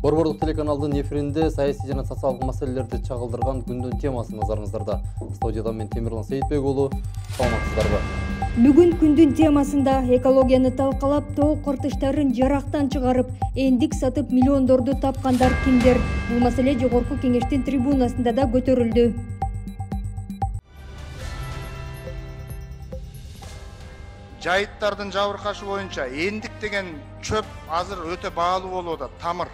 Борбордук телеканалдын эфиринде саясий жана социалдык маселелерди чагылдырган күндүн темасы назарыңыздарда. Студияда мен Темирлан Сейитбек уулу. Саламатсыздарбы? Бүгүн күндүн темасында экологияны талкалап, тоо кортуштарын жарактан чыгарып, эндик сатып миллиондорду тапкандар кимдер? Бул маселе жогорку кеңештин трибунасында да көтөрүлдү. Жайыттардын жабыркашы боюнча эндик деген чөп азыр өтө баалуу болуп атат, тамыр.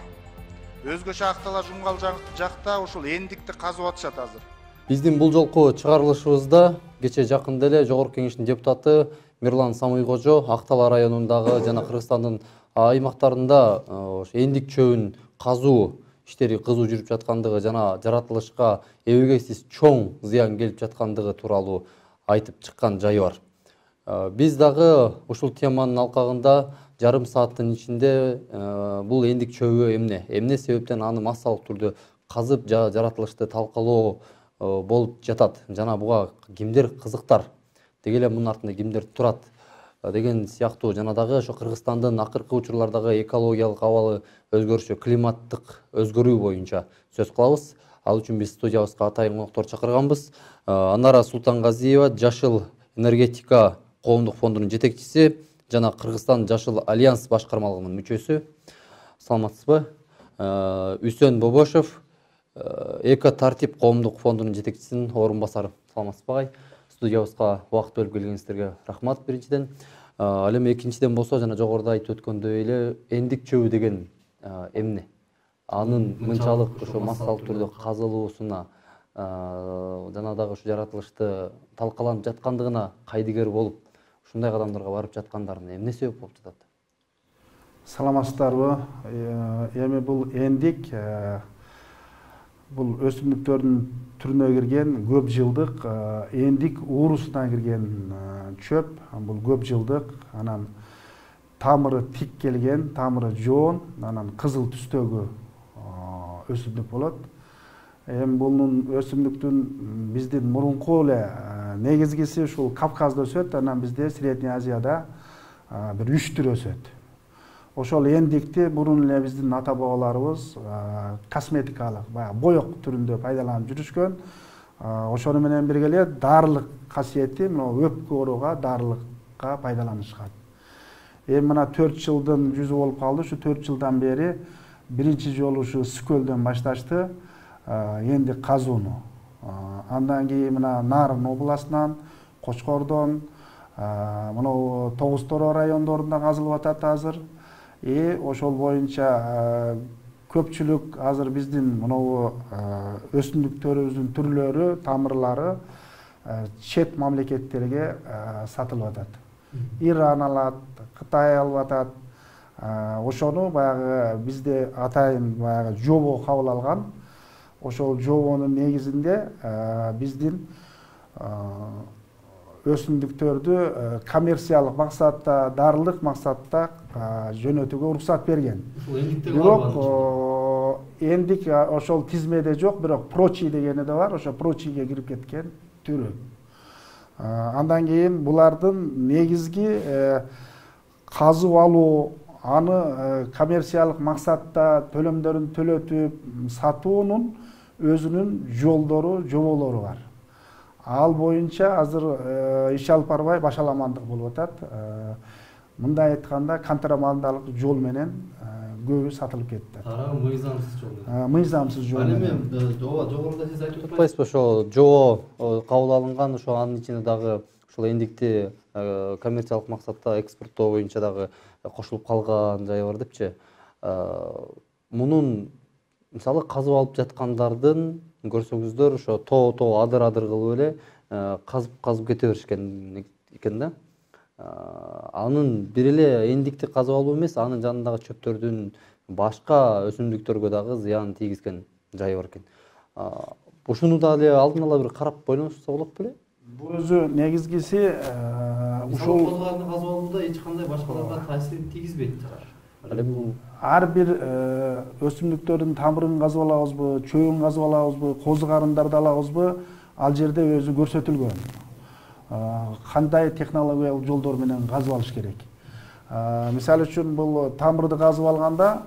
Өзгөчө актала жумгал жакта ушул эндикти казып атышат азыр. Биздин бул жолку чыгарылышыбызда кече жакында эле жогорку кеңештин депутаты Мирлан Самыйкожо Актала районундагы жана Кыргызстандын аймактарында эндик чөбүн казуу иштери кызуу жүрүп жаткандыгы жана жаратылышка эбегейсиз чоң зыян келип жаткандыгы тууралуу айтып чыккан жайы бар. Биз дагы ушул теманын алкагында жарым сааттын ичинде бул эндик чөбү эмне себептен аны массалык түрдө казып жаратылышты талкалоо болуп жатат жана буга кимдер кызыктар, деги эле мунун артында кимдер турат деген сыяктуу жана дагы ошо Кыргызстандын акыркы учурлардагы экологиялык абалы өзгөрүшү, климаттык өзгөрүү боюнча сөз кылабыз. Ал үчүн биз студиябызга атайын коноктор чакырганбыз. Анара Султангазиева, Жашыл энергетика коомдук фондунун жетекчиси жана Кыргызстан Жашыл альянс башкармалыгынын мүчөсү. Саламатсызбы? Үсөн Бобошев, Эко тартип коомдук фондунун жетекчисинин орун басары. Саламатсызбы агай? Студиябызга убакыт бөлүп келгениңиздерге рахмат биринчиден. Ал эми экинчиден болсо жана жогоруда айтып өткөндөй эле эндик чөбү деген эмне? Анын мынчалык ошо массалык түрдө казылуусуна жана дагы ушу жаратылышты талкаланып жаткандыгына кайдыгер болуп, ушундай кадамдарга барып жаткандарына эмне себеп болуп жатат? Саламатсыздарбы? Эми бул эндик бул өсүмдүктөрдүн түрүнө кирген көп жылдык эндик уурусуна кирген чөп. Бул көп жылдык, анан тамыры тик келген, тамыры жоон, анан кызыл түстөгү өсүмдүк болот. Эми бунун өсүмдүктүн биздин мурунку эле негизгиси ушул Кавказда өсөт, анан бизде Средний Азияда бир 3 түр өсөт. Ошол эндикти мурун эле биздин ата бабаларыбыз косметикалык, боек түрүндө пайдаланып жүрүшкөн. Ошону менен бирге эле дарылык касиети, мына өпкө ооруга дарылыкка пайдаланышкан. Эми мына 4 жылдын жүзү болуп калды. Ушу 4 жылдан бери биринчи жолу ушу Сүкөлдөн башташты эндик казууну. Андан кийин мына Нарын областынан, Кочкордон, мына Тогуз-Торо райондорунда казылып атат азыр. Ошол боюнча көпчүлүк азыр биздин мына өсүмдүктөрүбүздүн түрлөрү, тамырлары чет мамлекеттерге сатылып атат. Иран алат, Кытай алып атат. Ошону баягы бизде атайын баягы жобо кабыл алган. Ошол жобонун негизинде биздин өсүмдүктөрдү коммерциялык максатта, дарылык максатта жөнөтүүгө уруксат берген. Бирок эндик ошол тизмеде жок, бирок прочий дегени да бар, ошо прочийге кирип кеткен түрү. Андан кийин булардын негизги казып алуу, аны коммерциялык максатта төлөмдөрүн төлөтүп сатуунун өзүнүн жолдору, жоболору бар. Ал боюнча азыр иш алып барбай башаламандык болуп атат. Мындай айтканда контрабандалык жол менен көбү сатылып кетти. Мыйзамсыз жол. Мыйзамсыз жол. Ал эми жогоруда сиз айтып атпайсызбы, ошо жоо кабыл алынган, ошо анын ичинде дагы ушул эндикти коммерциялык максатта экспорттоо боюнча дагы кошулуп калган жайы бар депчи. Мунун мисалы казып алып жаткандардын көрсөңүздөр ошо тоо адыр кылып эле казып кете беришкен экен да. Анын бир эле эндикти казып алуу эмес, анын жанындагы чөптөрдүн башка өсүмдүктөргө дагы зыян тийгизген жайы бар экен. Ушуну да эле алдын ала бир карап бойлонушса болот беле? Бул өзү негизгиси ушул казып алууда эч кандай башкаларга таасир тийгизбейт жагар. Ар бир өсүмдүктөрдүн тамырын казып алабызбы, чөбүн казып алабызбы, козу карындарды алабызбы, ал жерде өзү көрсөтүлгөн. Кандай технологиялык жолдор менен казып алыш керек. Мисалы үчүн бул тамырды казып алганда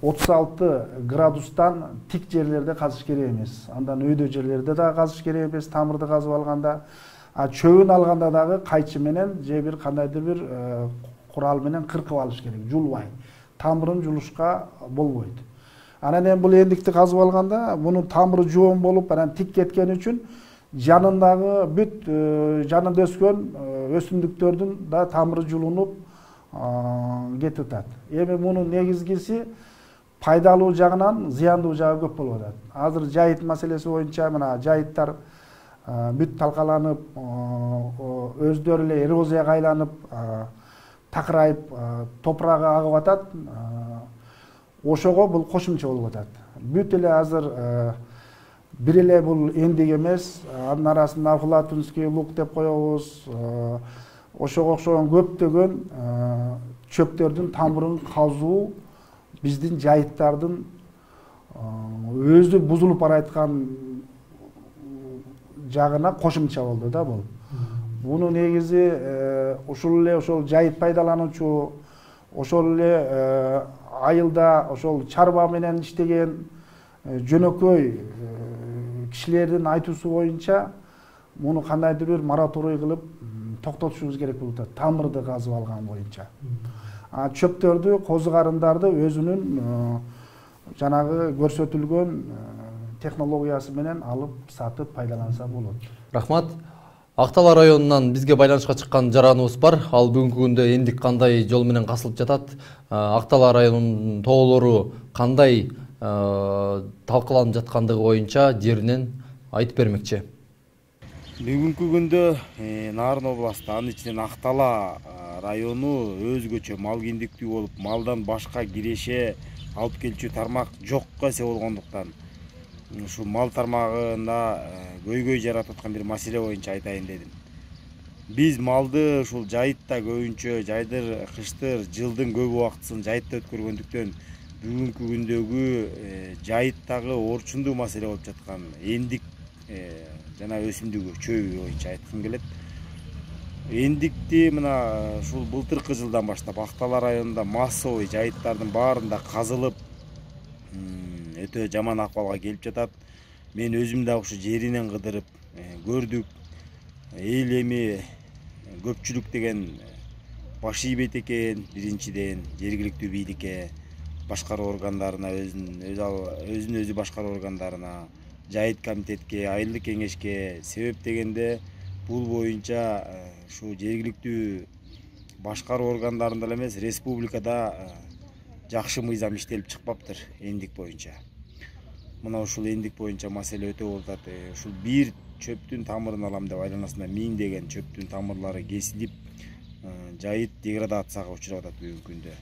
36 градустан тик жерлерде казыш керек эмес. Андан өйдө жерлерде да казыш керек эмес, тамырды казып алганда. Чөбүн алганда дагы кайчы менен же бир кандайдыр бир курал менен кыркып алыш керек, жулбай. Тамырын жулушка болбойт. Анан эми бул эндикти казып алганда, мунун тамыры жоон болуп, анан тик кеткен үчүн жанындагы бүт жанында өскөн өсүмдүктөрдүн да тамыры жулунуп кетип атат. Эми мунун негизгиси пайдалуу жагынан зыяндуу жагы көп болуп атат. Азыр жайыт маселеси боюнча мына жайыттар бүт талкаланып, өздөрү эле эрозияга айланып, такырайып, топурагы агып атат. Ошого бул кошумча болуп атат. Бүт эле азыр бир эле бул эндик эмес, анын арасында Афлатунский лук деп коебуз. Ошого окшогон көптөгөн чөптөрдүн тамырын казуу биздин жайыттардын өзү бузулуп бараткан жагына кошумча болду да бул. Буну негизи ушул эле ошол жайыт пайдалануучу, ошол эле айылда ошол чарба менен иштеген жөнөкөй кишилердин айтуусу боюнча муну кандайдыр бир мораторий кылып токтотушубуз керек болуп атат, тамырды казып алган боюнча. Чөптөрдү, козу карындарды өзүнүн жанагы көрсөтүлгөн технологиясы менен алып сатып пайдаланса болот. Рахмат. Актала районунан бизге байланышка чыккан жараныбыз бар. Ал бүгүнкү күндө эндик кандай жол менен касылып жатат? Актала районунун тоолору кандай талкыланып жаткандыгы боюнча жеринен айтып бермекчи. Бүгүнкү күндө Нарын областы, анын ичинен Актала району өзгөчө мал киндиктүү болуп, малдан башка киреше алып келчү тармак жокко эсе болгондуктан ушу мал тармагында көйгөй жаратып аткан бир маселе боюнча айтайын дедим. Биз малды ушул жайытта көбүнчө жайдыр, кыштыр, жылдын көп убактысын жайытта өткөргөндүктөн бүгүнкү күндөгү жайыттагы орчундуу маселе болуп жаткан эндик жана өсүмдүгү, чөбү боюнча айткым келет. Эндикти мына ушул былтыркы жылдан баштап Актала районунда массовый жайыттардын баарында казылып, өтө жаман акыбалга келип жатат. Мен өзүм да ушу жеринен кыдырып көрдүк. Эл эми көпчүлүк деген баш ийбейт экен, биринчиден жергиликтүү бийликке, башкаруу органдарына, өзүн өзү башкаруу органдарына, жайыт комитетке, айылдык кеңешке. Себеп дегенде бул боюнча ушу жергиликтүү башкаруу органдарында эле эмес, республикада жакшы мыйзам иштелип чыкпаптыр эндик боюнча. Мына ушул эндик боюнча маселе өтө болуп атат. Ушул бир чөптүн тамырын алам деп айланасында миңдеген чөптүн тамырлары кесилип, жайыт деградацияга учурап атат бүгүнкү күндө.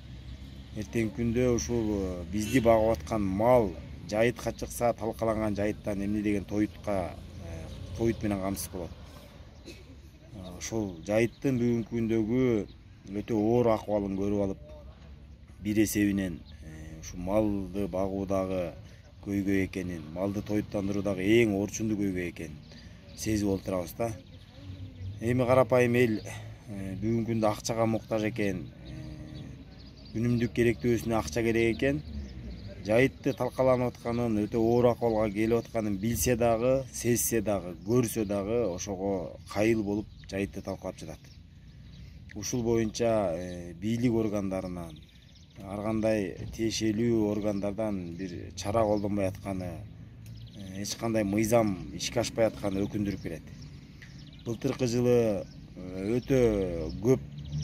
Эртеңки күндө ушул бизди багып аткан мал жайытка чыкса, талкаланган жайыттан эмне деген тоют менен камсыз болот. Ушул жайыттын бүгүнкү күндөгү өтө оор акыбалын көрүп алып, бир эсебинен ушу малды багуудагы көйгөй экенин, малды тоюттандыруудагы эң орчундуу көйгөй экенин сезип отурабыз да. Эми карапайым эл бүгүнкү күндө акчага муктаж экен, үнүмдүк керектөөсүнө акча керек экен. Жайытты талкаланып атканын, өтө оор акыбалга келип атканын билсе дагы, сезсе дагы, көрсө дагы ошого кайыл болуп жайытты талкалап жатат. Ушул боюнча бийлик органдарынан, ар кандай тиешелүү органдардан бир чара колдонбой атканы, эч кандай мыйзам ишке ашпай атканы өкүндүрүп келет. Былтыркы жылы өтө көп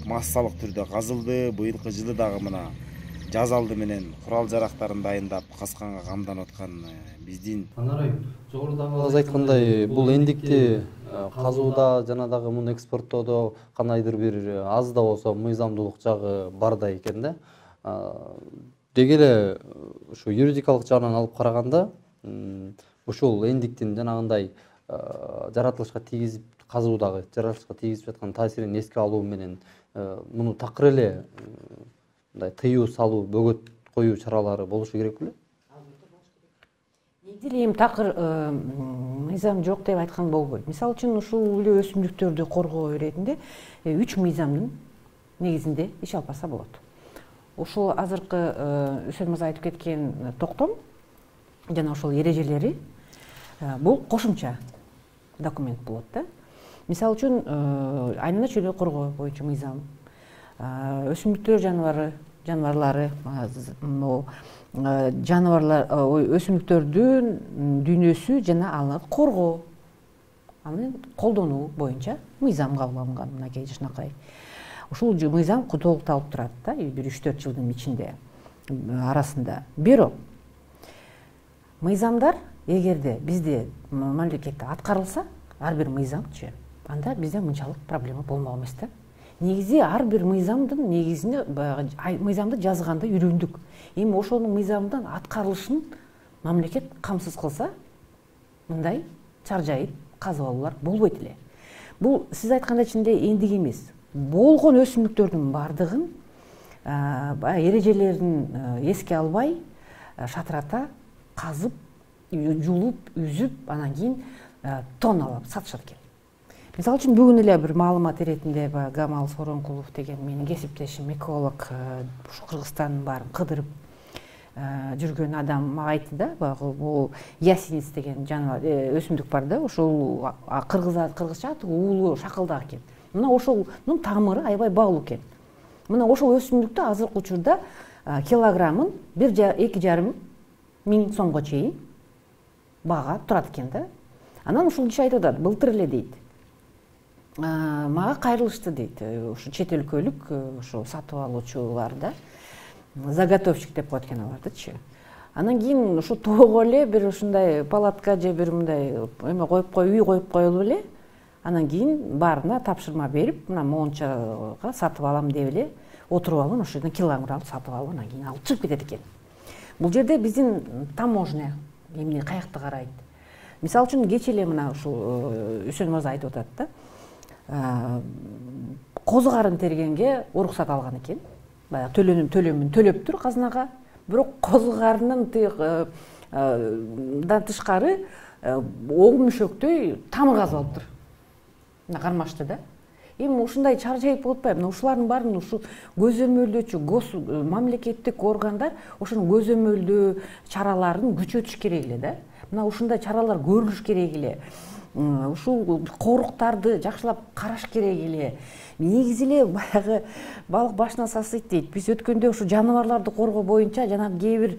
массалык түрдө казылды, быйылкы жылы дагы мына жаз алды менен курал жарактарын дайындап касканга камданып аткан биздин жогорудагы айткандай бул эндикти казууда жана дагы муну экспорттоодо кандайдыр бир аз да болсо мыйзамдуулук жагы бардай экен да. Деги эле ушу юридикалык жагынан алып караганда ушул эндиктин жанагындай жаратылышка тийгизип, казуудагы жаратылышка тийгизип жаткан таасирин эске алуу менен муну такыр эле мындай тыюу салуу, бөгөт коюу чаралары болушу керек беле? Негизи эми такыр мыйзам жок деп айткан болбойт. Мисалы үчүн ушул эле өсүмдүктөрдү коргоо иретинде 3 мыйзамдын негизинде иш алып барса болот. ушул азыркы Үсен мырза айтып кеткен токтом жана ошол эрежелери бул кошумча документ болот да. Мисалы үчүн айнала чөйрө коргоо боюнча мыйзам, өсүмдүктөр жаныбарлары өсүмдүктөрдүн дүйнөсү жана аны коргоо, аны колдонуу боюнча мыйзам кабыл алынган мынакей жакшынакай. Ушул мыйзам толукталып турат да, бир 3-4 жылдын ичинде арасында. Бирок мыйзамдар эгерде бизде мамлекетте аткарылса, ар бир мыйзамчы, анда бизде мынчалык проблема болмок эмес да. Негизи ар бир мыйзамдын негизинде мыйзамды жазганда үйрөндүк. Эми ошонун мыйзамдын аткарылышын мамлекет камсыз кылса, мындай чаржайып казыбалуулар болбойт эле. Бул сиз айткандай ичинде эндик эмес. Болгон өсүмдүктөрдүн бардыгын эрежелерин эске албай, шатырата казып, жулуп, үзүп, анан кийин тонналап сатышат экен. Мисалы үчүн бүгүн эле бир маалымат иретинде Гамал Соронкулов деген менин кесиптешим эколог ушу Кыргызстандын баарын кыдырып жүргөн адам мага айтты да, бул ясенец деген жаныбар өсүмдүк бар да, ошол кыргызча аты уулу шакылдак экен. Мына ошонун тамыры аябай баалуу экен. Мына ошол өсүмдүктү азыркы учурда килограммын 1,5 миң сомго чейин бага турат экен да. Анан ушул киши айтып атат, былтыр эле дейт, мага кайрылышты дейт, ушу чет өлкөлүк ушу сатып алуучулар да, заготовщик деп коет экен алардычы. Анан кийин ушу тоого эле бир ушундай палатка же бир мындай эме үй коюп коелу эле, анан кийин баарына тапшырма берип, мына мончага сатып алам деп эле отуруп алып, ошол жерден килограмм сатып алып, анан кийин алып чыгып кетет экен. Бул жерде биздин таможня эмне каякта карайт? Мисалы үчүн кечээ эле мына ушул Үсен мырза айтып атат да, козу карын тергенге уруксат алган экен. Баягы төлөмүн төлөптүр казынага, бирок козу карынын тышкары оң мөшөктөй тамыр казып алыптыр. Мына кармашты да. Эми ушундай чаржайып болуп атпайбы? Мына ушулардын баарын ушу көзөмөлдөөчү мамлекеттик органдар ошонун көзөмөлдөө чараларын күчөтүш керек эле да. Мына ушундай чаралар көрүлүш керек эле. Ушул коруктарды жакшылап караш керек эле. Негизи эле баягы балык башына сасыйт дейт. Биз өткөндө ушу жаныбарларды коргоо боюнча жана кээ бир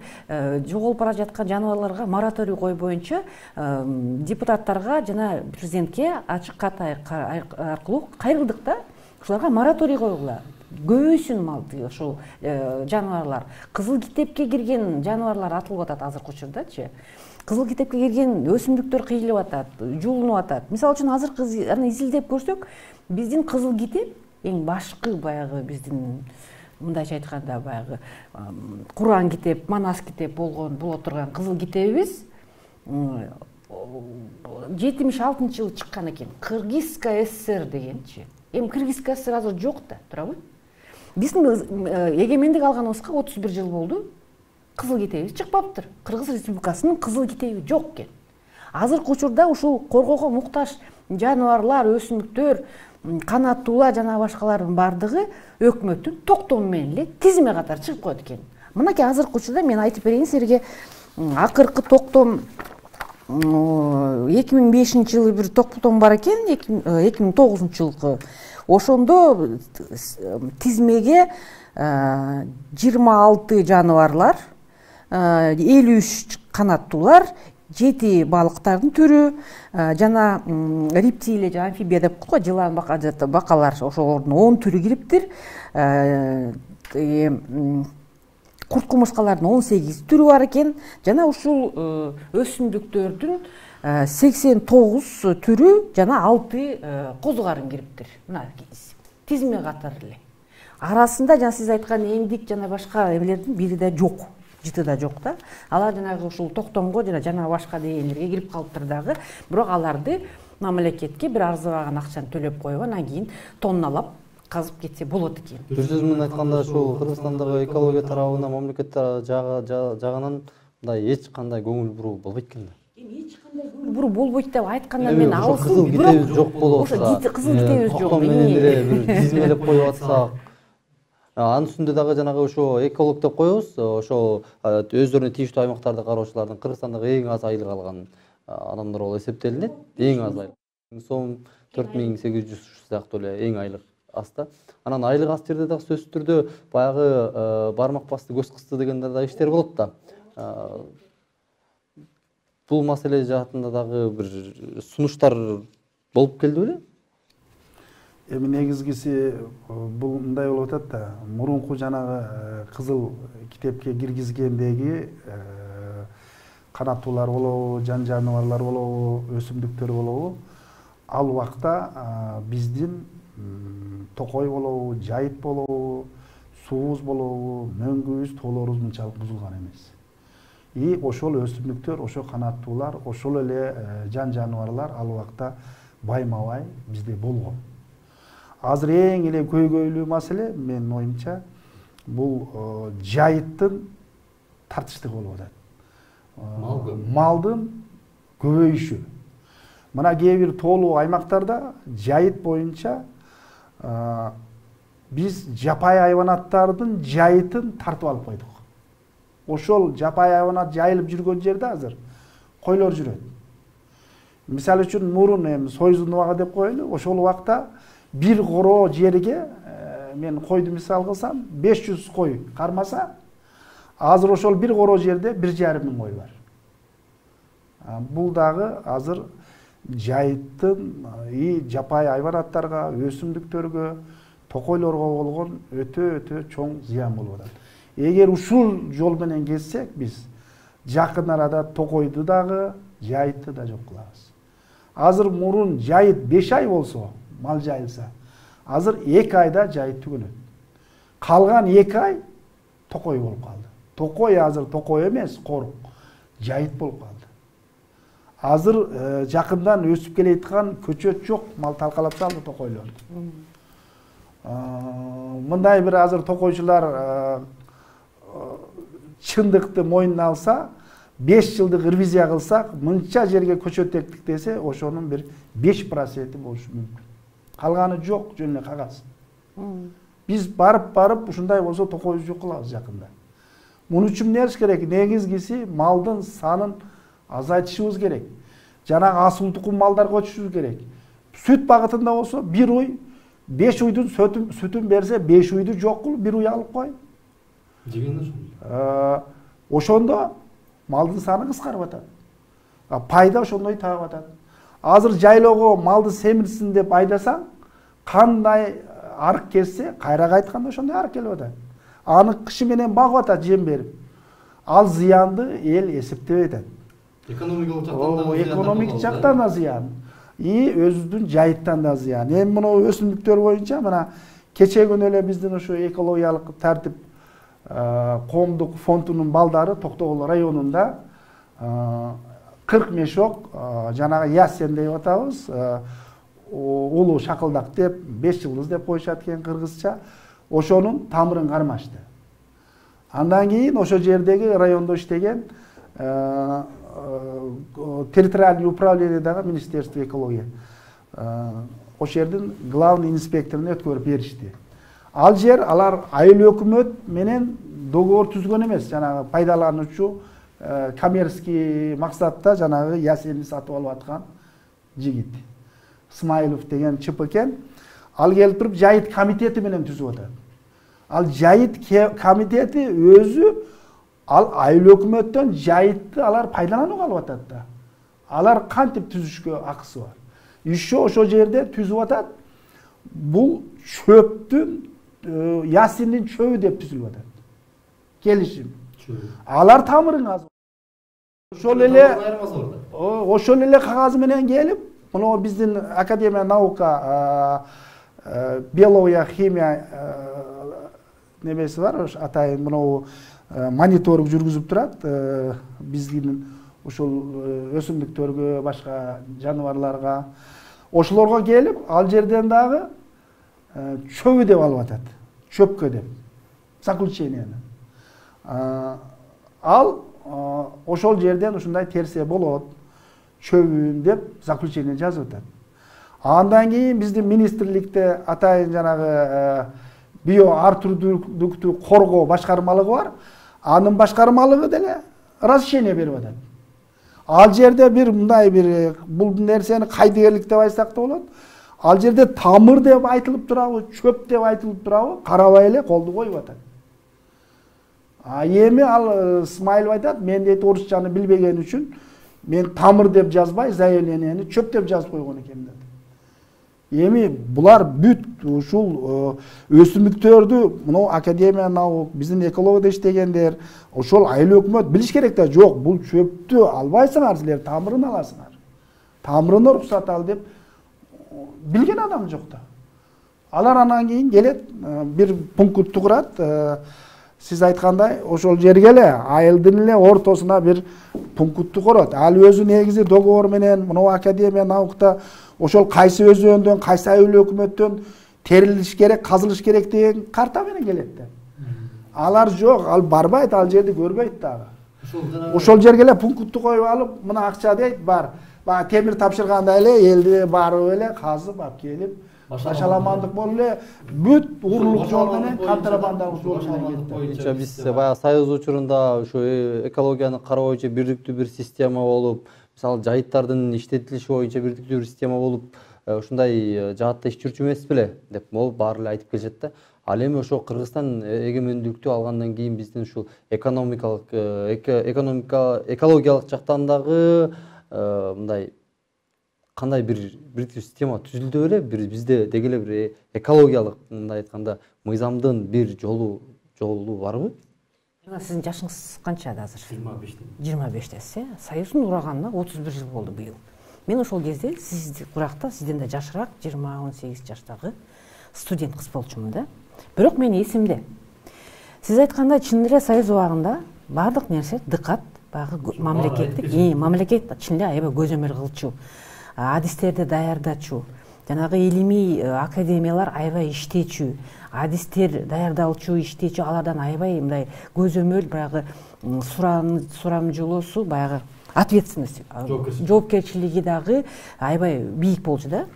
жоголуп бара жаткан жаныбарларга мораторий кою боюнча депутаттарга жана президентке ачык кат аркылуу кайрылдык да. Ушуларга мораторий коюла. Көбүсүн ушул жаныбарлар, кызыл китепке кирген жаныбарлар атылып атат азыркы учурдачы. Кызыл китепке кирген өсүмдүктөр кыйылып атат, жулунуп атат. Мисалы үчүн азыркы аны изилдеп көрсөк, биздин кызыл китеп эң башкы баягы биздин мындайча айтканда баягы Куран китеп, Манас китеп боло турган кызыл китебибиз 76-жылы чыккан экен. Кыргызская ССР дегенчи. Эми Кыргызская ССР азыр жок да, туурабы? Биздин эгемендик алганыбызга 31 жыл болду. Кызыл китебибиз чыкпаптыр. Кыргыз Республикасынын кызыл китеби жок экен. Азыркы учурда ушул коргоого муктаж жаныбарлар, өсүмдүктөр, канаттуулар жана башкалардын бардыгы өкмөттүн токтому менен эле тизме катары чыгып коет экен. Мынакей азыркы учурда мен айтып берейин силерге, акыркы токтом 2005-жылы бир токтом бар экен, 2009-жылкы. Ошондо тизмеге 26 жаныбарлар, 53 канаттуулар, 7 балыктардын түрү жана рептилия жана амфибия деп коет, жылан бакалар ошолордун 10 түрү кириптир. Курт кумурскалардын 18 түрү бар экен. Жана ушул өсүмдүктөрдүн 89 түрү жана 6 козу карын кириптир. Мына тизме катары эле. Арасында жана сиз айткан эмдик жана башка эмелердин бири да жок. Жыты да жок да. Алар жанагы ушул токтомго жана башка дегендерге кирип калыптыр дагы. Бирок аларды мамлекетке бир арзыбаган акчаны төлөп коюп, анан кийин тонналап казып кетсе болот экен. Бир сөз менен айтканда ушул Кыргызстандагы экология тарабына мамлекет жагынан мындай эч кандай көңүл буруу болбойт экен да. Эми эч кандай көңүл буруу болбойт деп айткандан мен алысым. Кызыл китеби жок болуп атса, кызыл китебибиз жок. Менен эле бир тизмелеп коюп атсак, Анын үстүндө дагы жанагы ошо эколог деп коебуз. Ошо өздөрүнө тийиштүү аймактарды кароочулардын Кыргызстандагы эң аз айлык алган адамдар болуп эсептелинет. Эң аз айлык. 1000 сом, 4800 сыяктуу эле эң айлык аста. Анан айлык аз жерде дагы сөзсүз түрдө баягы бармак басты, көз кысты деген да иштер болот да. Бул маселе жаатында дагы бир сунуштар болуп келди беле? Эми негизгиси бул мындай болуп атат да. Мурунку жанагы кызыл китепке киргизгендеги канаттуулар болобу, жан жаныбарлар болобу, өсүмдүктөр болобу, ал убакта биздин токой болобу, жайыт болобу, суубуз болобу, мөңгүбүз, тоолорубуз мынчалык бузулган эмес. И ошол өсүмдүктөр, ошол канаттуулар, ошол эле жан жаныбарлар ал убакта байма-бай бизде болгон. Азыр эң эле көйгөйлүү маселе менин оюмча бул жайыттын тартыштыгы болуп атат. Малдын көбөйүшү. Мына кээ бир тоолуу аймактарда жайыт боюнча биз жапай айванаттардын жайытын тартып алып койдук. Ошол жапай айванат жайылып жүргөн жерде азыр койлор жүрөт. Мисалы үчүн мурун эми Сойзун убагы деп коелу, ошол убакта бир коро жерге мен койду мисал кылсам 500 кой кармаса, азыр ошол бир коро жерде 1,5 кой бар. Бул дагы азыр жайыттын жапай айванаттарга, өсүмдүктөргө, токойлорго болгон өтө чоң зыян болуп атат. Эгер ушул жол менен кетсек, биз жакын арада токойду дагы, жайытты да жок кылабыз. Азыр мурун жайыт 5 ай болсо, мал жайылса, азыр 2 айда жайыт түгөнөт. Калган 2 ай токой болуп калды. Токой азыр токой эмес, корук, жайыт болуп калды. Азыр жакындан өсүп келеаткан көчөт жок, мал талкалап салды токойлор. Мындай бир азыр токойчулар чындыкты мойнуна алса, 5 жылдык ревизия кылсак, мынча жерге көчөт эктик десе, ошонун бир 5% болушу мүмкүн. Калганы жок, жөн эле кагаз. Биз барып ушундай болсо токойду жок кылабыз жакында. Муну үчүн эмне кылыш керек? Негизгиси малдын санын азайтышыбыз керек. Жанагы асыл тукум малдарга көчүшүбүз керек. Сүт багытында болсо, бир уй 5 уйдун сүтүн берсе, 5 уйду жок кылып, бир уй алып кой. Ошондо малдын саны кыскарып атат. Пайда ошондой таап атат. Азыр жайлоого малды семирсин деп айдасаң, кандай арык келсе, кайра кайтканда ошондой арык келип атат. Аны кышы менен багып атат, жем берип. Ал зыянды эл эсептебей атат. Экономик жактан да зыян. И өзүбүздүн жайыттан да зыян. Эми мына өсүмдүктөр боюнча мына кечээ күнү эле биздин ушу экологиялык тартип коомдук фондунун балдары Токтогул районунда 40 мешок жанагы ясен деп атабыз, улуу шакылдак деп, 5 жылдыз деп коюшат экен кыргызча, ошонун тамырын кармашты. Андан кийин ошо жердеги райондо иштеген территориальный управлениедагы Министерство экология ошол жердин главный инспекторуна өткөрүп беришти. Ал жер алар айыл өкмөт менен договор түзгөн эмес, жанагы пайдалануучу коммерческий максатта жанагы ясенди сатып алып аткан жигит. Смайлов деген чып экен. Ал келип туруп жайыт комитети менен түзүп атат. Ал жайыт комитети өзү ал айыл өкмөттөн жайытты алар пайдаланууга алып атат да. Алар кантип түзүшкө акысы бар. Ишо ошол жерде түзүп атат. Бул чөптүн ясиндин чөбү деп түзүлүп атат. Келишим. Алар тамырын аз. Ошол эле кагаз менен келип, мына биздин Академия наука биология, химия немеси бар, атайын мына мониторинг жүргүзүп турат. Биздин ушул өсүмдүктөргө, башка жаныбарларга, ошолорго келип, ал жерден дагы чөбү деп алып атат. Чөпкө деп. Заключениени. Ал ошол жерден ушундай терсе болот, чөбүн деп заключение жазып атат. Андан кийин биздин министрликте атайын жанагы био ар түрдүүлүктү коргоо башкармалыгы бар. Анын башкармалыгы деле разрешение берип атат. Ал жерде бир мындай бир бул нерсени кайдыгерлик деп айтсак да болот. Ал жерде тамыр деп айтылып турабы, чөп деп айтылып турабы, карабай эле колду коюп атат. Эми ал Смайлов айтат, мен дейт орусчаны билбеген үчүн мен тамыр деп жазбай, заявленияны чөп деп жазып койгон экенмин деп. Эми булар бүт ушул өсүмдүктөрдү мына Академия наук, биздин экологияда иштегендер, ошол айыл өкмөт билиш керек да, жок, бул чөптү албайсыңар, силер тамырын аласыңар. Тамырына уруксат ал деп билген адам жок да. Алар анан кийин келет, бир пунктты курат. Сиз айткандай, ошол жерге эле айылдын эле ортосуна бир пунктты курат. Ал өзү негизи договор менен мына Академия наукта ошол кайсы өзөндөн, кайсы айыл өкмөттөн терилиш керек, казылыш керек деген карта менен келет да. Алар жок, ал барбайт, ал жерди көрбөйт дагы. Ошол жерге эле пунктты коюп алып, мына акча дейт, бар. Бага темир тапшыргандай эле элди барып эле казып алып келип, башаламандык болуп эле бүт урлук жол менен контрабандалык жол менен кетти. Биз баягы Союз учурунда ушу экологияны кароо боюнча бирдиктүү бир система болуп, мисалы жайыттардын иштетилиши боюнча бирдиктүү бир система болуп, ушундай жаатта иш жүрчү эмес беле деп могу баары эле айтып келишет да. Ал эми ошо Кыргызстан эгемендүүлүктү алгандан кийин биздин ушул экологиялык жактан дагы мындай кандай бир бирдиктүү система түзүлдү беле, бизде деги эле бир экологиялык мындай айтканда мыйзамдын бир жолу барбы? Сиздин жашыңыз канчада азыр? 25-тесиз, Союздун ураганына 31 жыл болду быйыл. Мен ошол кезде сиздин куракта, сизден да жашыраак, 20-18 жаштагы студент кыз болчумун да. Бирок мен эсимде. Сиз айткандай, чын эле Союз убагында бардык нерсе дыкат, баягы мамлекет чын эле аябай көзөмөл кылчу, адистерди даярдачу, жанагы илимий академиялар аябай иштечү, адистер даярдалчу, иштечү, алардан аябай мындай көзөмөл, баягы сурамжылоосу, баягы ответственность, жоопкерчилиги дагы аябай бийик болчу да.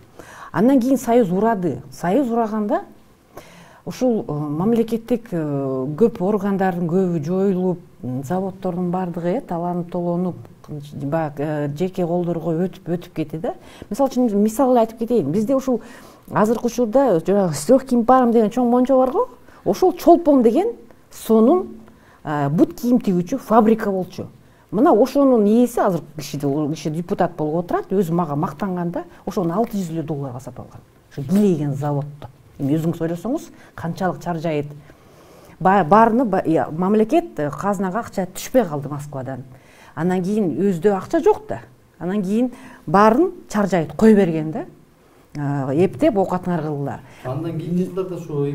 Андан кийин Союз урады. Союз ураганда ушул мамлекеттик көп органдардын көбү жоюлуп, заводдордун бардыгы таланып толонуп, жеке колдорго өтүп кетти да. Мисалы үчүн мисал айтып кетейин. Бизде ушул азыркы учурда с легким паром деген чоң мончо барго, ошол Чолпон деген сонун бут кийим тигүүчү фабрика болчу. Мына ошонун ээси азыр киши депутат болуп отурат, өзү мага мактанганда, ошону $600 сатып алган. Ошо килеген заводду. Эми өзүңүз ойлосоңуз, канчалык чаржайыт. Баарыны мамлекет казынага акча түшпөй калды Москвадан. Андан кийин өзүдө акча жок да. Андан кийин баарын чаржайыт кой берген да. Эптеп оокатыңар кылдылар. Андан кийинки жылдарда ошо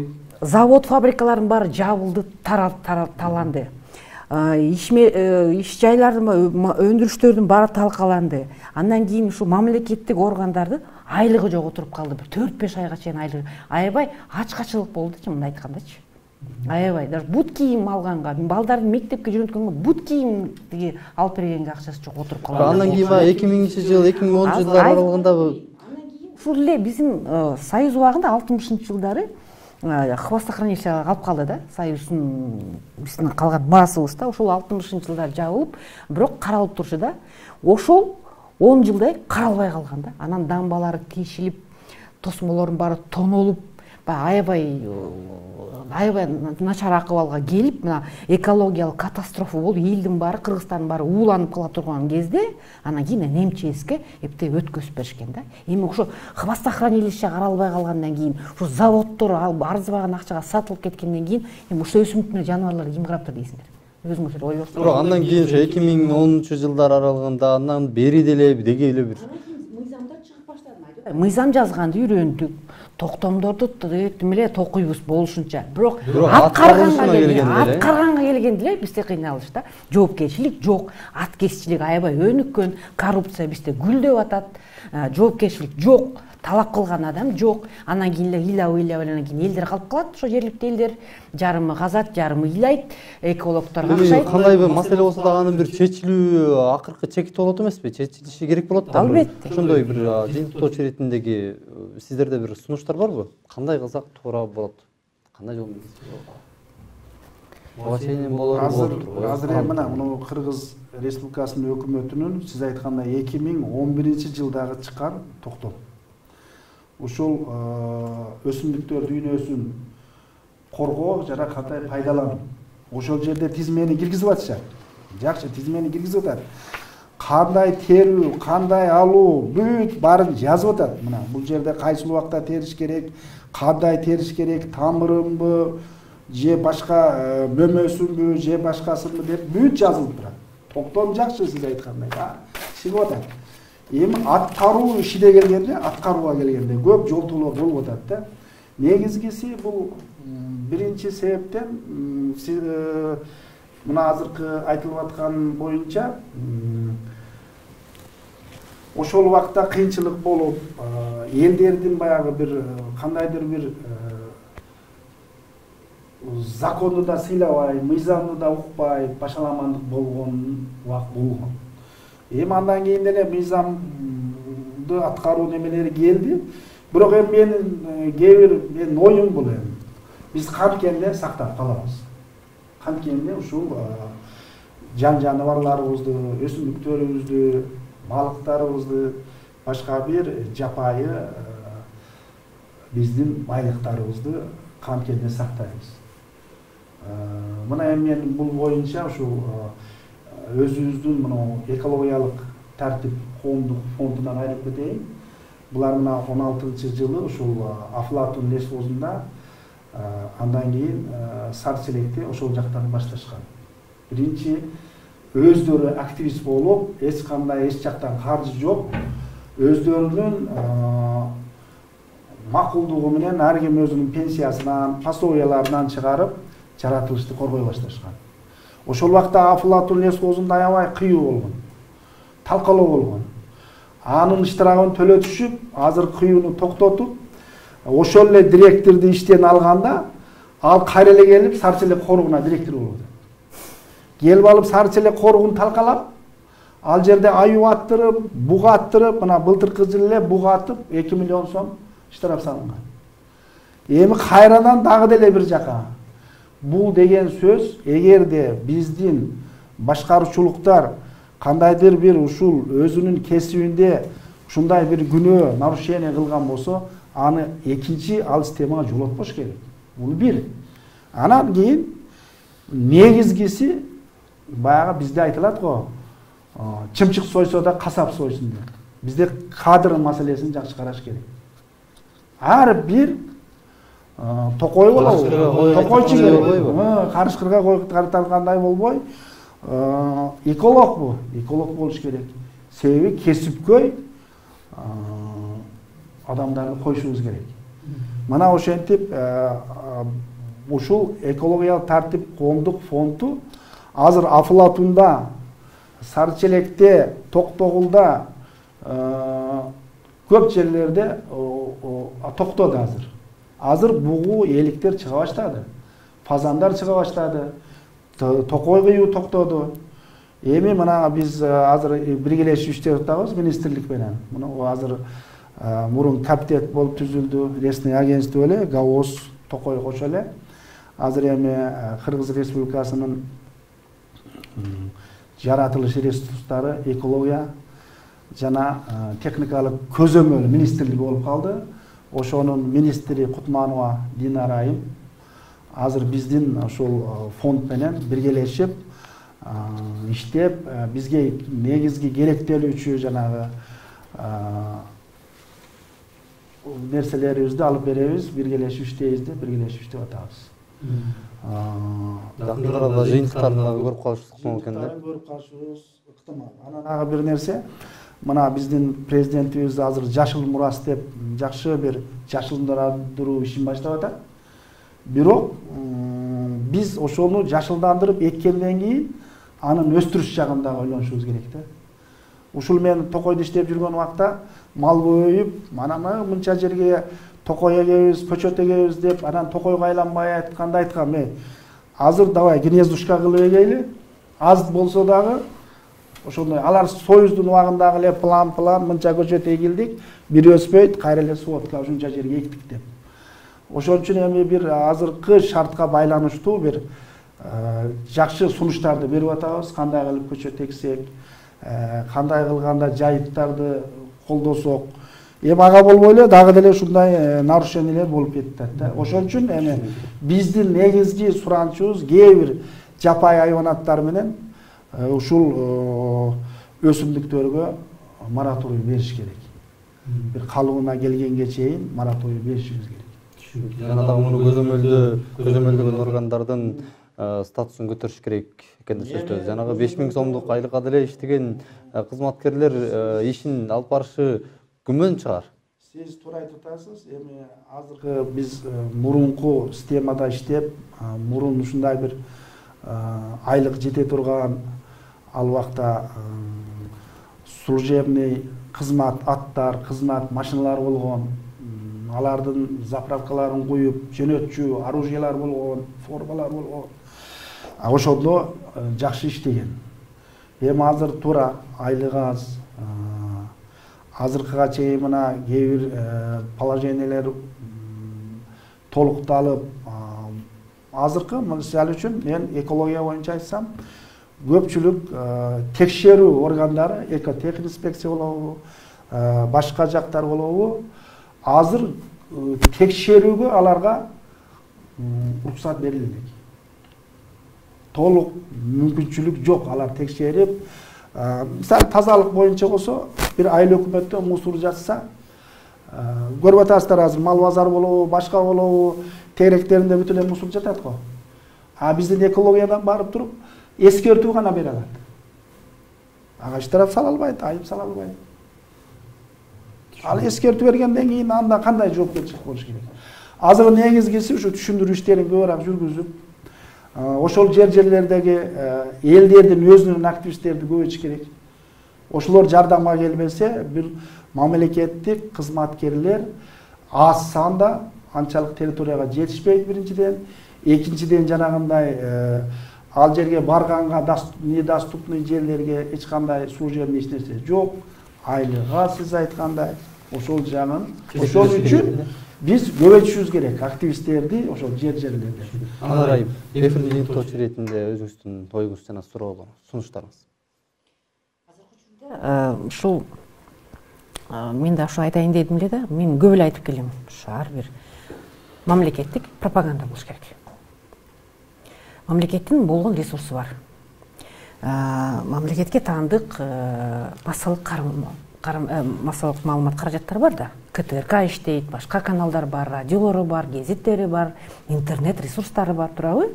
завод, фабрикалардын баары жабылды, таланды. Иш жайлардын, өндүрүштөрдүн баары талкаланды. Андан кийин ушу мамлекеттик органдарды айлыгы жок отуруп калды. Бир 4-5 айга чейин айлыгы. Аябай ачкачылык болдучу, мындай айткандачы. Аябай, даже бут кийим алганга, балдарды мектепке жөнөткөнгө бут кийим алып бергенге акчасы жок отуруп калды. Андан кийин 2000-жыл, 2010 жылдар аралыгында ушул эле биздин Союз убагында 60-жылдары хвостохранилищеге калып калды да. Союздун биздин калган базыбыз да, ошол 60-жылдары жабылып, бирок каралып турчу да. Ошол 10 жылдай каралбай калган да. Анан дамбалары тешилип, тосмолордун баары тонолуп, аябай начар акыбалга келип, мына экологиялык катастрофа болуп, элдин баары, Кыргызстандын баары ууланып кала турган кезде, анан кийин МЧСке эптеп өткөзүп беришкен да. Эми ошо хвостохранилище каралбай калгандан кийин, ушу заводдор арзыбаган акчага сатылып кеткенден кийин, эми ушул өсүмдүк жаныбарларды ким карап тур дейсиңер? Өзүңүз ойлосоңуз. Бирок андан кийин ошо 2010-жылдар аралыгында андан бери деле деги эле бир мыйзамдар чыгып баштады. Мыйзам жазганды үйрөндүк. Токтомдорду тим эле токуйбуз болушунча. Бирок аткарганга келгенде эле бизде кыйналыш да. Жоопкерчилик жок, аткезчилик аябай өнүккөн, коррупция бизде гүлдөп атат, жоопкерчилик жок, талап кылган адам жок. Андан кийин эле ыйлап кийин элдер калып калат, ошо жергиликтүү элдер жарымы казат, жарымы ыйлайт, экологдор акшайт. Кандай бир маселе болсо да анын бир чечилүү акыркы чекит болот эмеспи? Чечилиши керек болот да. Албетте. Ошондой бир жыйынтыктоочу иретиндеги сиздерде бир сунуштар барбы? Кандай кылсак туура болот? кандай жол менен ооба чейин болор азыр эми мына муну Кыргыз Республикасынын өкмөтүнүн сиз айткандай 2011 жылдагы чыккан токтом. Ушул өсүмдүктөр дүйнөсүн коргоо жана кандай пайдалануу. Ошол жерде тизмени киргизип атышат. Жакшы тизмени киргизип атат. Кандай терүү, кандай алуу, бүт баарын жазып атат. Мына бул жерде кайсыл убакта териш керек, кандай териш керек, тамырынбы, же башка мөмөсүнбү, же башкасынбы деп бүт жазылып турат. Токтом жакшы сиз айткандай, чыгып атат. Эми аткаруу ишине келгенде, аткарууга келгенде көп жолтуулар болуп атат да. Негизгиси бул биринчи себептен мына азыркы айтылып аткан боюнча ошол убакта кыйынчылык болуп, элдердин баягы бир кандайдыр бир законду да сыйлабай, мыйзамды да укпай, башаламандык болгон убак болгон. Эми андан кийин деле мыйзамды аткаруу немелери келди. Бирок эми менин менин оюм бул эми. Биз канткенде сактап калабыз. Канткенде ушул жан жаныбарларыбызды, өсүмдүктөрүбүздү, балыктарыбызды, башка бир жапайы биздин байлыктарыбызды канткенде сактайбыз. Мына эми мен бул боюнча ушул өзүбүздүн мына экологиялык тартип коомдук фондунан айрып кетейин. Булар мына 16-жылы ушул Афлатун лесхозунда андан кийин Сарчелекте ошол жактан башташкан. Биринчи өздөрү активист болуп, эч кандай эч жактан каржы жок, өздөрүнүн макулдугу менен ар ким өзүнүн пенсиясынан, пособияларынан чыгарып, жаратылышты коргой башташкан. Ошол убакта Афлатун лесхозунда аябай кыюу болгон, талкалоо болгон. Анын иштирагын төлөтүшүп, азыр кыюуну токтотуп, ошол эле директорду иштен алганда, ал кайра эле келип Сарчелек коругуна директор болду. Келип алып Сарчелек коругун талкалап, ал жерде аюу аттырып, буг аттырып, мына былтыркы жылы эле буг атып 2 миллион сом штраф салынган. Эми кайрадан дагы деле бир жака. Бул деген сөз, эгерде биздин башкаруучулуктар кандайдыр бир ушул өзүнүн кесибинде ушундай бир күнөө, нарушение кылган болсо, аны экинчи ал системага жолотпош керек. Бул бир. Анан кийин негизгиси баягы бизде айтылат го, чымчык сойсо да касап сойсун деп. Бизде кадр маселесин жакшы караш керек. Ар бир токой болобу, токойчу керек. Карышкырга кой тартылгандай болбой, эколог бу, эколог болуш керек. Себеби кесипкөй адамдарды койушубуз керек. Мына ошентип ушул экологиялык тартип коомдук фонду азыр Афлатунда, Сарчелекте, Токтогулда көп жерлерде токтоду азыр. Азыр бугу эликтер чыга баштады. Фазандар чыга баштады. Токой кыюу токтоду. Эми мына биз азыр биргелешип иштеп атабыз министрлик менен. Мына азыр мурун капитет болуп түзүлдү, ресный агентство эле, ГАОС, Токой кошо эле. Азыр эми Кыргыз Республикасынын жаратылыш ресурстары, экология жана техникалык көзөмөл министрлиги болуп калды. Ошонун министри Кутманова Динара айым азыр биздин ошол фонд менен биргелешип иштеп, бизге негизги керектелүүчү жанагы нерселерибизди алып беребиз, биргелешип иштейбиз деп биргелешип иштеп атабыз. Жакын арада жыйынтыктарды көрүп калышыбыз мүмкүн да. Көрүп калышыбыз ыктымал. Анан дагы бир нерсе, мына биздин президентибиз азыр жашыл мурас деп жакшы бир жашылдандыруу ишин баштап атат. Бирок биз ошону жашылдандырып эккенден кийин анын өстүрүш жагын дагы ойлонушубуз керек да. Ушул мен Токойдо иштеп жүргөн убакта мал көбөйүп, анан мынча жерге токой эгебиз, көчөт эгебиз деп, анан токойго айланбай айткам, азыр давай гнездушка кылып эгейли. Аз болсо дагы ошондой алар Союздун убагындагы эле план мынча көчөт эгилдик, бир өспөйт, кайра эле сводка ушунча жерге эктик деп. Ошон үчүн эми бир азыркы шартка байланыштуу бир жакшы сунуштарды берип атабыз. Кандай кылып көчөт эксек, кандай кылганда жайыттарды колдосок, эми ага болбой эле дагы деле ушундай нарушениялер болуп кетет да. Ошон үчүн эми биздин негизги суранычыбыз кээ бир жапайы хайванаттар менен ушул өсүмдүктөргө мораторий бериш керек. Бир калыбына келгенге чейин мораторий беришибиз керек. Жана дагы муну көзөмөлдөгөн органдардын статусун көтөрүш керек экен сөзсүз. Жанагы 5000 сомдук айлыкка деле иштеген кызматкерлер ишин алып барышы күмөн чыгар. Сиз туура айтып атасыз. Эми азыркы биз мурунку системада иштеп, мурун ушундай бир айлык жете турган, ал убакта служебный кызмат аттар, кызмат машиналар болгон, алардын заправкаларын куюп, жөнөтчү оружиялар болгон, формалар болгон. Ошондо жакшы иштеген. Эми азыр туура айлык аз. Азыркыга чейин мына кээ бир положениялер толукталып, азыркы мисалы үчүн мен экология боюнча айтсам, көпчүлүк текшерүү органдары, экотехинспекция болобу, башка жактар болобу, азыр текшерүүгө аларга уруксат берилбек. Толук мүмкүнчүлүк жок алар текшерип, мисалы тазалык боюнча болсо, бир айыл өкмөттө мусор жатса, көрүп атасыздар азыр мал базар болобу, башка болобу, теректеринде бүт эле мусор жатат го. Биздин экологиядан барып туруп эскертүү гана бере алат. Ага штраф сала албайт, айып сала албайт. Ал эскертүү бергенден кийин анда кандай жоопкерчилик болуш керек? Азыр негизгиси ушу түшүндүрүү иштерин көбүрөөк жүргүзүп, ошол жерлердеги элдердин өзүнүн активисттерди көбөйтүш керек. Ошолор жардамга келбесе, бир мамлекеттик кызматкерлер аз санда анчалык территорияга жетишпейт биринчиден, экинчиден жанагындай ал жерге барганга недоступный жерлерге эч кандай служебный эч нерсе жок. Айлыга сиз айткандай ошол жагын, ошол үчүн биз көбөйтүшүбүз керек активисттерди ошол жерлерде. Анарайым, эфирдин жыйынтыгычы иретинде өзүңүздүн оюңуз жана суроолоруңуз, сунуштарыңыз. Ушул мен да ушу айтайын дедим эле да, мен көп эле айтып келем. Ушу ар бир мамлекеттик пропаганда болуш керек. Мамлекеттин болгон ресурсу бар. Мамлекетке таандык массалык маалымат каражаттары бар да. КТРК иштейт, башка каналдар бар, радиолору бар, гезиттери бар, интернет ресурстары бар, туурабы?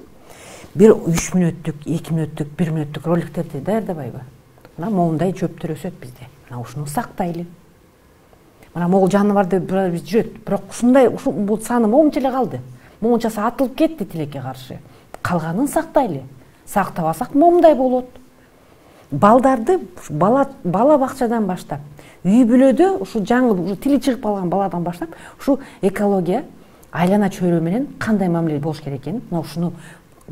Бир 3 мүнөттүк, 2 мүнөттүк, 1 мүнөттүк роликтерди даярдабайбы? Мына моундай чөптөр өсөт бизде. Мына ушуну сактайлы. Мына могул жаныбарды биз жүрөт, бирок ушундай бул саны моунча эле калды. Моунчасы атылып кетти тилекке каршы. Калганын сактайлы. Сактабасак моундай болот. Балдарды бала бакчадан баштап, үй бүлөдө ушу жаңы тили чыгып калган баладан баштап, ушу экология, айлана чөйрө менен кандай мамиле болуш керек экенин, мына ушуну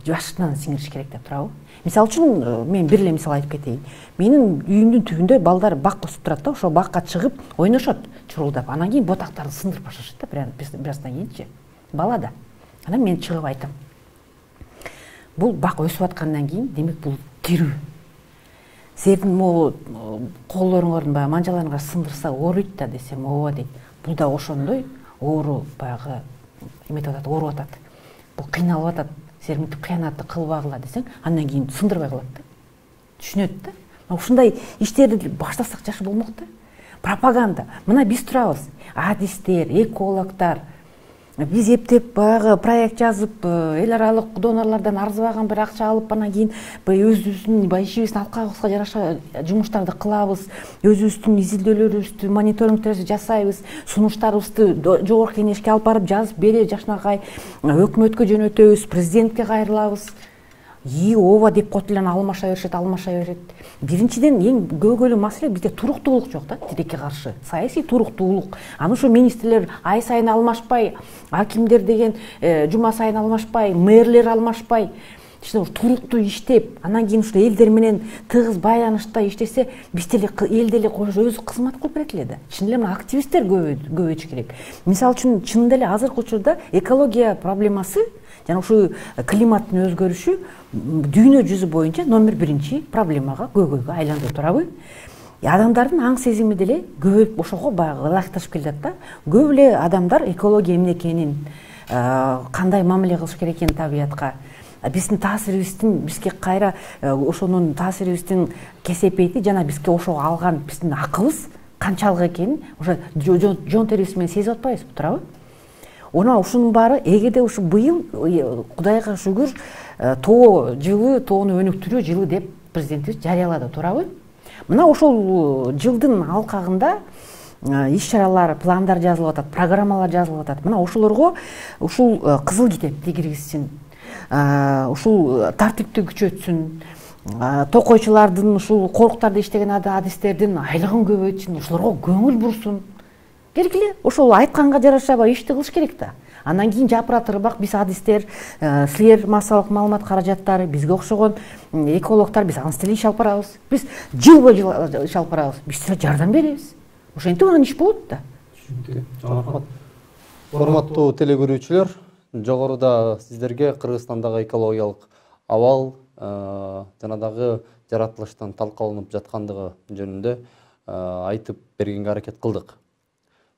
жаштан сиңириш керек деп турабы. Мисалы үчүн мен бир эле мисал айтып кетейин. Менин үйүмдүн түбүндө балдар бак өсүп турат да, ошо бакка чыгып ойношот, чурулдап. Анан кийин ботактарды сындырып башташат да, бираздан кийинчи. Бала да. Анан мен чыгып айтам. Бул бак өсүп аткандан кийин, демек бул тирүү. Силердин могу коллоруңардын баягы манжаларыңар сындырса ооруйт да десем, ооба дейт. Бул да ошондой оору баягы эметип атат, ооруп атат. Бул кыйналып атат. Силер мынтип кыянатты кылбагыла десең, андан кийин сындырбай калат да. Түшүнөт да. Ушундай иштерди баштасак жакшы болмок да. Пропаганда. Мына биз турабыз. Адистер, экологтор. Биз эптеп баягы проект жазып, эл аралык донорлордон арзыбаган бир акча алып, анан кийин өзүбүздүн ишибиздин алкагыбызга жараша жумуштарды кылабыз, өзүбүздүн изилдөөлөрүбүздү, мониторингтерди жасайбыз, сунуштарыбызды жогорку кеңешке алып барып жазып бере жашнакай өкмөткө жөнөтөбүз, президентке кайрылабыз. Ооба деп коюп эле алмаша беришет. Биринчиден эң көбөгөлүү маселе бизде туруктуулук жок да, тилекке каршы. Саясий туруктуулук. Аны ушу министрлер ай сайын алмашпай, акимдер деген жума сайын алмашпай, мэрлер алмашпай. ичинде туруктуу иштеп, анан кийин ушул элдер менен тыгыз байланышта иштесе, биз деле эл деле өзү кызмат кылып берет эле да. Чын эле мына активисттер көбөйүш керек. Мисалы үчүн чынында эле азыркы учурда экология проблемасы жана ушу климаттын өзгөрүшү дүйнө жүзү боюнча номер 1 проблемага, көйгөйгө айланып турабы? Адамдардын аң сезими деле көбөйүп ошого баягы ылайыкташып келатат да. Көп эле адамдар экология эмне экенин, кандай мамиле кылыш керек экенин табиятка, биздин таасирибиздин бизге кайра ошонун таасирибиздин кесепети жана бизге ошого алган биздин акыбыз канчалык экенин ошо жон терибиз менен сезип атпайбызбы, туурабы? Ona ушунун баары эгерде ушу быйыл Кудайга шүгүр тоо жылы, тоону өнүктүрүү жылы деп президентибиз жарыялады, туурабы? Мына ошол жылдын алкагында иш-чаралар, пландар жазылып атат, программалар жазылып атат. Мына ошолорго ушул кызыл китепти киргизсин, ушул тартипти күчөтсүн, токойчулардын ушул коруктарда иштеген адистердин айлыгын көбөйтсүн, ошолорго көңүл бурсун. Белгиле, ошол айтканга жараша ишти кылыш керек да. Андан кийин жапыра турбак биз адистер, силер массалык маалымат каражаттары, бизге окшогон экологдор, биз анысы деле иш алып барабыз. Биз жыл бою иш алып барабыз. Биз силерге жардам беребиз. Ошентип анан иш болот да. Рахмат. Урматтуу телекөрүүчүлөр, жогоруда сиздерге Кыргызстандагы экологиялык абал жана дагы жаратылыштын талкаланып жаткандыгы жөнүндө айтып бергенге аракет кылдык.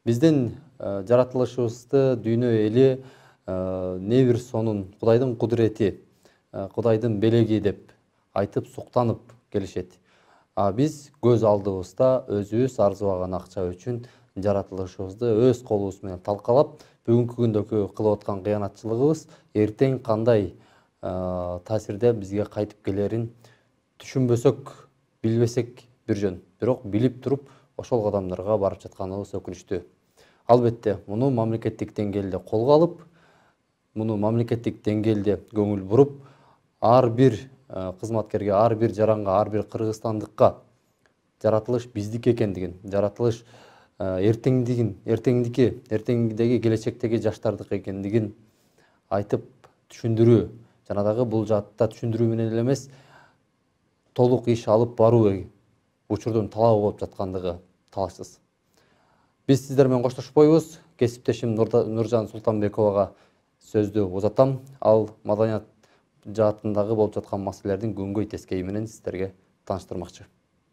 Биздин жаратылышыбызды дүйнө эли не бир сонун Кудайдын кудурети, Кудайдын белеги деп айтып суктанып келишет. Биз көз алдыбызда өзүбүз арзыбаган акча үчүн жаратылышыбызды өз колубуз менен талкалап, бүгүнкү күндөгү кылып аткан кыянатчылыгыбыз эртең кандай таасирде бизге кайтып келерин түшүнбөсөк, билбесек бир жөн. Бирок билип туруп ошол кадамдарга барып жатканыбыз өкүнүчтүү. Албетте, муну мамлекеттик деңгээлде колго алып, муну мамлекеттик деңгээлде көңүл буруп, ар бир кызматкерге, ар бир жаранга, ар бир кыргызстандыкка жаратылыш биздики экендигин, жаратылыш эртеңдеги келечектеги жаштардыкы экендигин айтып түшүндүрүү, жана дагы бул жаатта түшүндүрүү менен эле эмес, толук иш алып баруу учурдун талабы болуп жаткандыгы талашсыз. Биз сиздер менен коштошпойбуз. Кесиптешим Нуржан Султанбековага сөздү узатам. Ал маданият жаатындагы болуп жаткан маселелердин күнгөй тескейи менен сиздерге тааныштырмакчы.